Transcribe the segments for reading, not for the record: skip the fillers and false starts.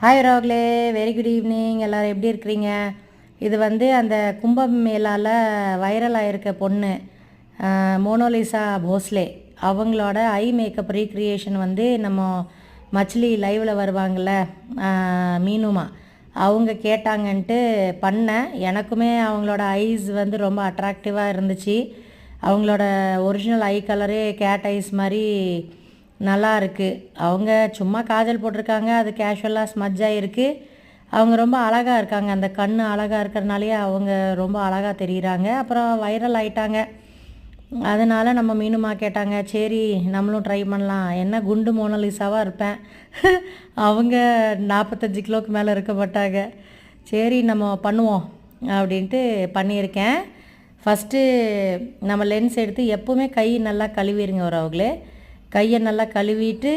Hi ராகுலே, very good evening. எல்லோரும் எப்படி இருக்கிறீங்க? இது அந்த கும்பமேளாவில் வைரல் ஆகிருக்க பொண்ணு மோனோலிசா போஸ்லே அவங்களோட ஐ மேக்கப் ரீக்ரியேஷன் நம்ம மச்லி லைவில் வருவாங்கள்ல மீனுமா அவங்க கேட்டாங்கன்ட்டு பண்ணேன். எனக்குமே அவங்களோட ஐஸ் ரொம்ப அட்ராக்டிவாக இருந்துச்சு. அவங்களோட ஒரிஜினல் ஐ கலரே கேட் ஐஸ் மாதிரி நல்லா இருக்குது. அவங்க சும்மா காஜல் போட்டிருக்காங்க, அது கேஷுவலாக ஸ்மஜ்ஜாக இருக்குது. அவங்க ரொம்ப அழகாக இருக்காங்க. அந்த கண் அழகாக இருக்கிறனாலேயே அவங்க ரொம்ப அழகாக தெரிகிறாங்க. அப்புறம் வைரல் ஆகிட்டாங்க. அதனால் நம்ம மீனுமா கேட்டாங்க, சரி நம்மளும் ட்ரை பண்ணலாம். என்ன குண்டு மோனலிசாவாக இருப்பேன், அவங்க 45 கிலோவுக்கு மேலே இருக்க மாட்டாங்க. சரி நம்ம பண்ணுவோம் அப்படின்ட்டு பண்ணியிருக்கேன். ஃபஸ்ட்டு நம்ம லென்ஸ் எடுத்து எப்போவுமே கை நல்லா கழுவிடுங்க. அவங்களே கையை நல்லா கழுவிட்டு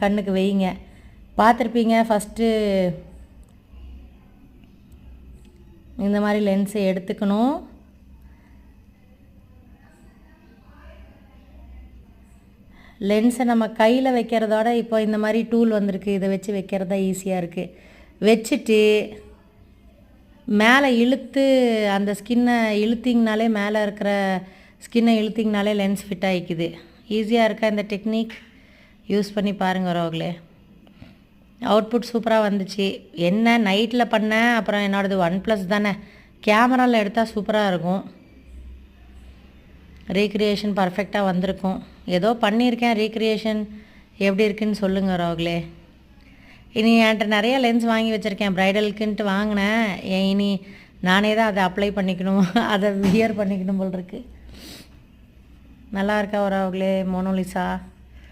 கண்ணுக்கு வைங்க. பார்த்துருப்பீங்க, ஃபஸ்ட்டு இந்த மாதிரி லென்ஸை எடுத்துக்கணும். லென்ஸை நம்ம கையில் வைக்கிறதோட இப்போ இந்த மாதிரி டூல் வந்திருக்கு, இதை வச்சு வைக்கிறதா ஈஸியாக இருக்குது. வச்சுட்டு மேலே இழுத்து அந்த ஸ்கின்னை இழுத்திங்கனாலே, மேலே இருக்கிற ஸ்கின்னை இழுத்திங்கனாலே லென்ஸ் ஃபிட் ஆகிக்குது. ஈஸியாக இருக்கா இந்த டெக்னிக்? யூஸ் பண்ணி பாருங்கள் ரோகளே. அவுட்புட் சூப்பராக வந்துச்சு. என்ன நைட்டில் பண்ணேன், அப்புறம் என்னோடது OnePlus தானே, கேமராவில் எடுத்தால் சூப்பராக இருக்கும். ரீக்ரியேஷன் பர்ஃபெக்டாக வந்திருக்கும். ஏதோ பண்ணியிருக்கேன், ரீக்ரியேஷன் எப்படி இருக்குன்னு சொல்லுங்கள் ரோகளே. இனி என்கிட்ட நிறைய லென்ஸ் வாங்கி வச்சுருக்கேன், ப்ரைடலுக்குன்ட்டு வாங்கினேன். இனி நானே தான் அதை அப்ளை பண்ணிக்கணும், அதை வியர் பண்ணிக்கணும் போல் இருக்குது. நல்லா இருக்கா ரோகளே மோனோலிசா?